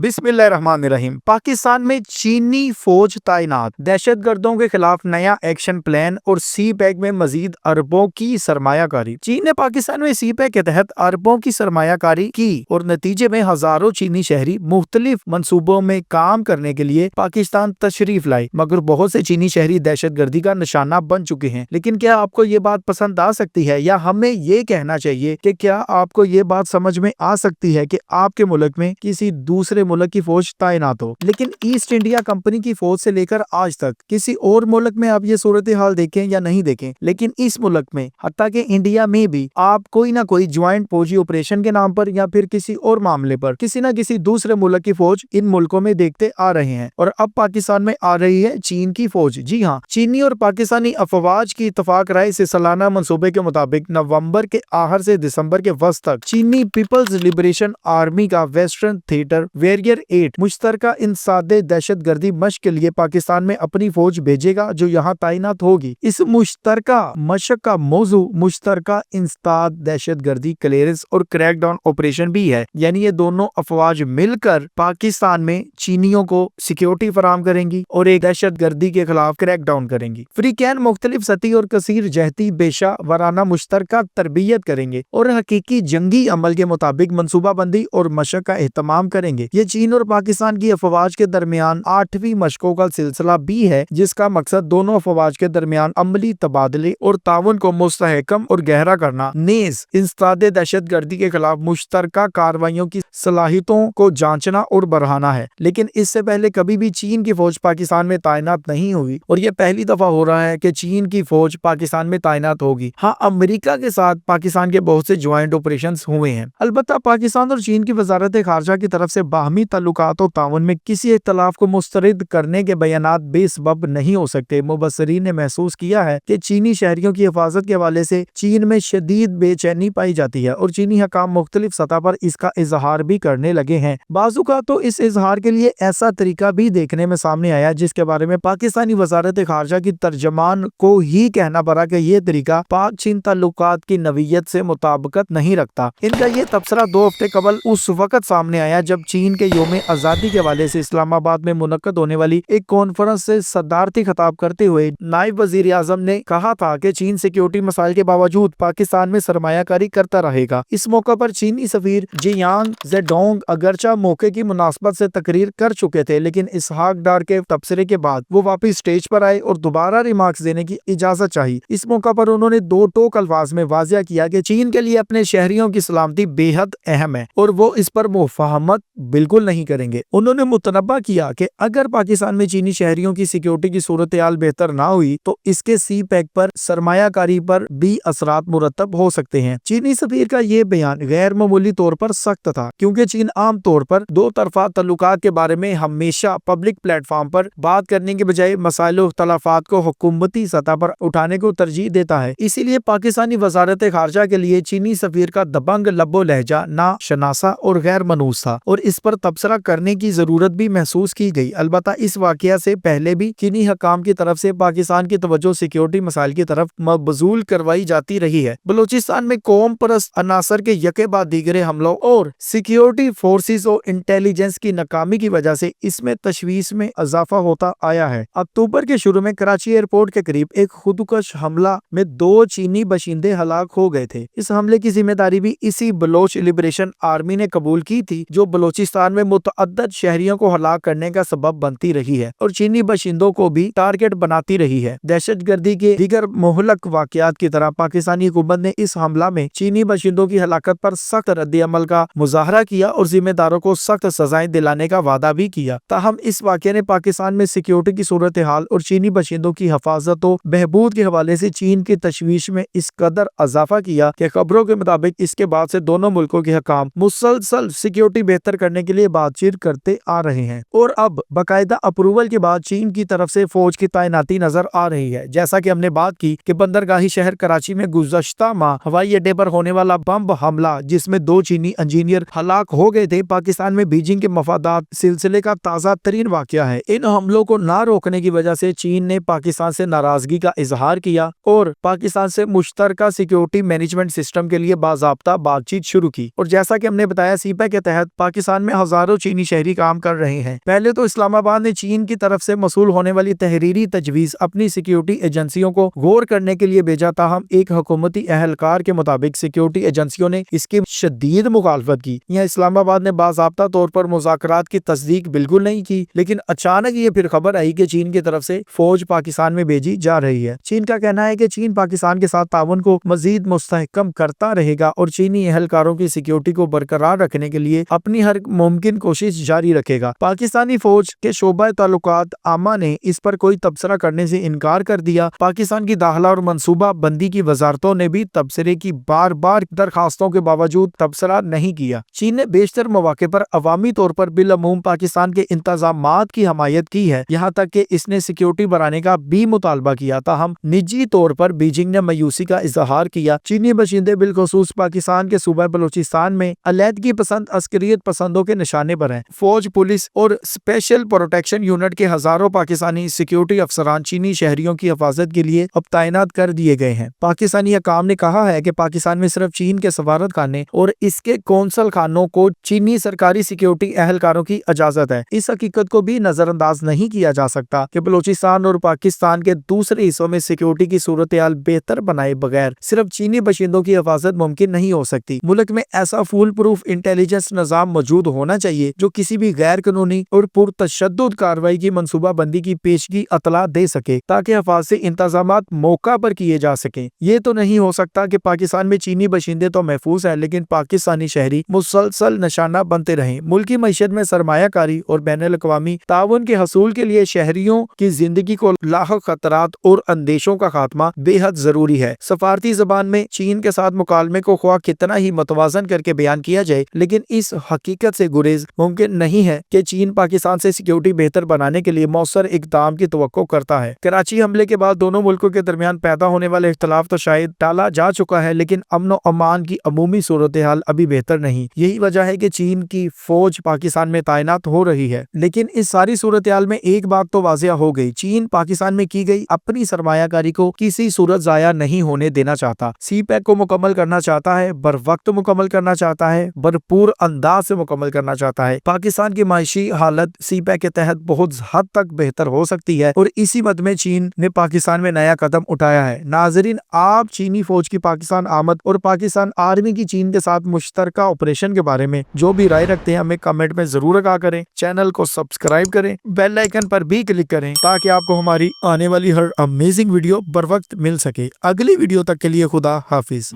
बिस्मिल्लाहिर्रहमानिर्रहीम। पाकिस्तान में चीनी फौज तैनात, दहशत गर्दों के खिलाफ नया एक्शन प्लान और सी पैक में मजीद अरबों की सरमायाकारी। चीन ने पाकिस्तान में सी पैक के तहत अरबों की सरमायाकारी की और नतीजे में हजारों चीनी शहरी मुख्तलिफ मंसूबों में काम करने के लिए पाकिस्तान तशरीफ लाई, मगर बहुत से चीनी शहरी दहशत गर्दी का निशाना बन चुके हैं। लेकिन क्या आपको ये बात पसंद आ सकती है, या हमें ये कहना चाहिए कि क्या आपको ये बात समझ में आ सकती है कि आपके मुल्क में किसी दूसरे मुल्क की फौज तैनात हो? लेकिन ईस्ट इंडिया कंपनी की फौज से लेकर आज तक किसी और मुल्क में आप ये सूरत हाल देखें या नहीं देखें, लेकिन इस मुल्क में हत्ता कि इंडिया में भी आप कोई ना कोई ज्वाइंट फौजी ऑपरेशन के नाम पर या फिर किसी और मामले पर किसी ना किसी दूसरे मुल्क की फौज इन मुल्कों में देखते आ रहे हैं। और अब पाकिस्तान में आ रही है चीन की फौज। जी हाँ, चीनी और पाकिस्तानी अफवाज की इत्तफाक राय से सालाना मंसूबे के मुताबिक नवंबर के आखिर से दिसंबर के वस्त तक चीनी पीपल्स लिबरेशन आर्मी का वेस्टर्न थिएटर वॉरियर 8 मुश्तरका इंसादे दहशत गर्दी मशक के लिए पाकिस्तान में अपनी फौज भेजेगा, जो यहाँ तैनात होगी। इस मुश्तरका मशक का मौजू मुश्तरका इंसाद दहशत गर्दी क्लियरेंस और क्रैकडाउन ऑपरेशन भी है, यानी ये दोनों अफवाज मिलकर पाकिस्तान में चीनियों को सिक्योरिटी फराहम करेंगी और एक दहशत गर्दी के खिलाफ क्रैकडाउन करेंगी। फ्रीकैन मुख्तलिफ सतही और कसीर जहती पेशा वराना मुश्तरका तरबियत करेंगे और हकीकी जंगी अमल के मुताबिक मनसूबाबंदी और मशक का एहतमाम करेंगे। ये चीन और पाकिस्तान की अफवाज के दरमियान 8वीं मशकों का सिलसिला भी है, जिसका मकसद दोनों अफवाज के दरमियान अमली तबादले और ताउन को मुस्तहकम और गहरा करना, नेज इंसदादे दहशत गर्दी के खिलाफ मुश्तरका कार्रवाइयों की सलाहियतों को जांचना और बढ़ाना है। लेकिन इससे पहले कभी भी चीन की फौज पाकिस्तान में तैनात नहीं हुई और यह पहली दफा हो रहा है कि चीन की फौज पाकिस्तान में तैनात होगी। हाँ, अमेरिका के साथ पाकिस्तान के बहुत से ज्वाइंट ऑपरेशन हुए हैं। अलबत्ता पाकिस्तान और चीन की वजारत खारजा की तरफ से बाहमी ताल्लुकात और ताउन में किसी इख्तलाफ को मुस्तरद करने के बयानात बेसबब नहीं हो सकते। मुबस्सरीन ने महसूस किया है कि चीनी शहरियों की हिफाजत के हवाले से चीन में शदीद बेचैनी पाई जाती है और चीनी हकाम मुख्तलिफ सतह पर इसका इजहार भी करने लगे हैं। बाजुका तो इस इजहार के लिए ऐसा तरीका भी देखने में सामने आया जिसके बारे में पाकिस्तानी वजारत खारजा की तर्जमान को ही कहना पड़ा कि यह तरीका पाक चीन ताल्लुकात की नवीयत से मुताबिकत नहीं रखता। इनका ये तबसरा 2 हफ्ते कबल उस वक्त सामने आया जब चीन के यौम आजादी के हवाले से इस्लामाबाद में मुनक्कद होने वाली एक कॉन्फ्रेंस से सदारती खिताब करते हुए नायब वजीर आजम ने कहा था कि चीन सिक्योरिटी मसाइल के बावजूद पाकिस्तान में सरमायाकारी करता रहेगा। इस मौका पर चीनी सफीर जियांग जेडोंग अगरचा मौके की मुनासबत से तकरीर कर चुके थे, लेकिन इसहाक डार के तबसरे के बाद वो वापस स्टेज पर आए और दोबारा रिमार्क्स देने की इजाजत चाहिए। इस मौका पर उन्होंने 2 टोक अल्फाज में वाजिया किया कि चीन के लिए अपने शहरियों की सलामती बेहद अहम है और वो इस पर मुफाहमत बिल्कुल नहीं करेंगे। उन्होंने मुतनब्बा किया कि अगर पाकिस्तान में चीनी शहरियों की सिक्योरिटी की सूरत हाल बेहतर ना हुई तो इसके सी पैक पर सरमायाकारी पर भी असरात मुरतब हो सकते हैं। चीनी सफीर का ये बयान गैर मामूली तौर पर सख्त था, क्योंकि चीन आम तौर पर 2 तरफा तल्लुकात के बारे में हमेशा पब्लिक प्लेटफॉर्म पर बात करने के बजाय मसाइल और इख्तलाफात को हुकूमती सतह पर उठाने को तरजीह देता है। इसीलिए पाकिस्तानी वजारत खारजा के लिए चीनी सफीर का दबंग लब्बो लहजा ना शनासा और गैर मनूस था और इस पर तबसरा करने की जरूरत भी महसूस की गई। अलबत्ता इस वाकया से पहले भी चीनी हकाम की तरफ से पाकिस्तान की तवज्जो सिक्योरिटी मसाइल की तरफ मबजूल करवाई जाती रही है। बलूचिस्तान में कौम परस्त अनासर के यके बाद दीगरे हमलों और सिक्योरिटी फोर्सेस और इंटेलिजेंस की नाकामी की वजह से इसमें तशवीश में इजाफा होता आया है। अक्टूबर के शुरू में कराची एयरपोर्ट के करीब एक खुदकश हमला में 2 चीनी बशिंदे हलाक हो गए थे। इस हमले की जिम्मेदारी भी इसी बलोच लिबरेशन आर्मी ने कबूल की थी, जो बलोचिस्तान में मुतअद्दद शहरियों को हलाक करने का सबब बनती रही है और चीनी बशिंदों को भी टारगेट बनाती रही है। दहशत गर्दी के दीगर मुहलक वाकयात की तरह पाकिस्तानी हुकूमत ने इस हमला में चीनी बशिंदों की हलाकत पर सख्त रद्द अमल का मुजाहरा किया और जिम्मेदारों को सख्त सजाएं दिलाने का वादा भी किया। ताहम इस वाकये ने पाकिस्तान में सिक्योरिटी की सूरत हाल और चीनी बशिंदों की हिफाजत और बहबूद के हवाले से चीन की तशवीश में इस कदर इजाफा किया कि खबरों के मुताबिक इसके बाद से दोनों मुल्कों के हकाम मुसलसल सिक्योरिटी बेहतर करने के लिए बातचीत करते आ रहे हैं और अब बाकायदा अप्रूवल के बाद चीन की तरफ से फौज की तैनाती नजर आ रही है। जैसा कि हमने बात की कि बंदरगाही शहर कराची में गुज़श्ता माह हवाई अड्डे पर होने वाला बम हमला जिसमें 2 चीनी इंजीनियर हलाक हो गए थे, पाकिस्तान में बीजिंग के मफादात सिलसिले का ताज़ा तरीन वाकया है। इन हमलों को ना रोकने की वजह से चीन ने पाकिस्तान से नाराजगी का इजहार किया और पाकिस्तान से मुश्तरका सिक्योरिटी मैनेजमेंट सिस्टम के लिए बाज़ाब्ता बातचीत शुरू की। और जैसा कि हमने बताया, सीपैक के तहत पाकिस्तान में ہزاروں چینی شہری کام کر رہے ہیں۔ پہلے تو اسلام آباد نے چین کی طرف سے موصول ہونے والی تحریری تجویز اپنی سیکیورٹی ایجنسیوں کو غور کرنے کے لیے بھیجا، تاہم ایک حکومتی اہلکار کے مطابق سیکیورٹی ایجنسیوں نے اس کی شدید مخالفت کی۔ یہاں اسلام آباد نے باضابطہ طور پر مذاکرات کی تصدیق بالکل نہیں کی، لیکن اچانک یہ پھر خبر آئی کہ چین کی طرف سے فوج پاکستان میں بھیجی جا رہی ہے۔ چین کا کہنا ہے کہ چین پاکستان کے ساتھ تعاون کو مزید مستحکم کرتا رہے گا اور چینی اہلکاروں کی سیکیورٹی کو برقرار رکھنے کے لیے اپنی ہر ممکن کوشش جاری رکھے گا۔ پاکستانی فوج کے شعبہ تعلقات عامہ نے اس پر کوئی تبصرہ کرنے سے انکار کر دیا۔ پاکستان کی داخلہ اور منصوبہ بندی کی وزارتوں نے بھی تبصرے کی بار بار درخواستوں کے باوجود تبصرہ نہیں کیا۔ چین نے بیشتر مواقع پر عوامی طور پر بالعموم پاکستان کے انتظامات کی حمایت کی ہے، یہاں تک کہ اس نے سیکیورٹی بڑھانے کا بھی مطالبہ کیا، تاہم نجی طور پر بیجنگ نے مایوسی کا اظہار کیا۔ چینی باشندے بالخصوص پاکستان کے صوبہ بلوچستان میں علیحدگی پسند عسکریت پسندوں کے نشانے پر ہیں۔ فوج، پولیس اور اسپیشل پروٹیکشن یونٹ کے ہزاروں پاکستانی سیکیورٹی افسران چینی شہریوں کی حفاظت کے لیے اب تعینات کر دیے گئے ہیں۔ پاکستانی حکام نے کہا ہے کہ پاکستان میں صرف چین کے سفارت خانے اور اس کے قونصل خانوں کو چینی سرکاری سیکیورٹی اہلکاروں کی اجازت ہے۔ اس حقیقت کو بھی نظر انداز نہیں کیا جا سکتا کہ بلوچستان اور پاکستان کے دوسرے حصوں میں سیکیورٹی کی صورتحال بہتر بنائے بغیر صرف چینی باشندوں کی حفاظت ممکن نہیں ہو سکتی۔ ملک میں ایسا فول پروف انٹیلیجنس نظام موجود ہونا چاہیے جو کسی بھی غیر قانونی اور پرتشدد کارروائی کی منصوبہ بندی کی پیشگی اطلاع دے سکے تاکہ حفاظتی انتظامات موقع پر کیے جا سکیں۔ یہ تو نہیں ہو سکتا کہ پاکستان میں چینی باشندے تو محفوظ ہیں لیکن پاکستانی شہری مسلسل نشانہ بنتے رہیں۔ ملکی معیشت میں سرمایہ کاری اور بین الاقوامی تعاون کے حصول کے لیے شہریوں کی زندگی کو لاحق خطرات اور اندیشوں کا خاتمہ بے حد ضروری ہے۔ سفارتی زبان میں چین کے ساتھ مکالمے کو خواہ کتنا ہی متوازن کر کے بیان کیا جائے، لیکن اس حقیقت سے گریز ممکن نہیں ہے کہ چین پاکستان سے سیکیورٹی بہتر بنانے کے لیے مؤثر اقدام کی توقع کرتا ہے۔ کراچی حملے کے بعد دونوں ملکوں کے درمیان پیدا ہونے والے اختلاف تو شاید ٹالا جا چکا ہے، لیکن امن و امان کی عمومی صورتحال ابھی بہتر نہیں۔ یہی وجہ ہے کہ چین کی فوج پاکستان میں تعینات ہو رہی ہے، لیکن اس ساری صورتحال میں ایک بات تو واضح ہو گئی، چین پاکستان میں کی گئی اپنی سرمایہ کاری کو کسی صورت ضائع نہیں ہونے دینا چاہتا، سی پیک کو مکمل کرنا چاہتا ہے، بر وقت مکمل کرنا چاہتا ہے، بھرپور انداز سے مکمل کرنا چاہتا ہے۔ پاکستان کی معاشی حالت سی پیک کے تحت بہت حد تک بہتر ہو سکتی ہے اور اسی مد میں چین نے پاکستان میں نیا قدم اٹھایا ہے۔ ناظرین، آپ چینی فوج کی پاکستان آمد اور پاکستان آرمی کی چین کے ساتھ مشترکہ آپریشن کے بارے میں جو بھی رائے رکھتے ہیں ہمیں کمنٹ میں ضرور آگاہ کریں، چینل کو سبسکرائب کریں، بیل آئیکن پر بھی کلک کریں تاکہ آپ کو ہماری آنے والی ہر امیزنگ ویڈیو بر وقت مل سکے۔ اگلی ویڈیو تک کے لیے خدا حافظ۔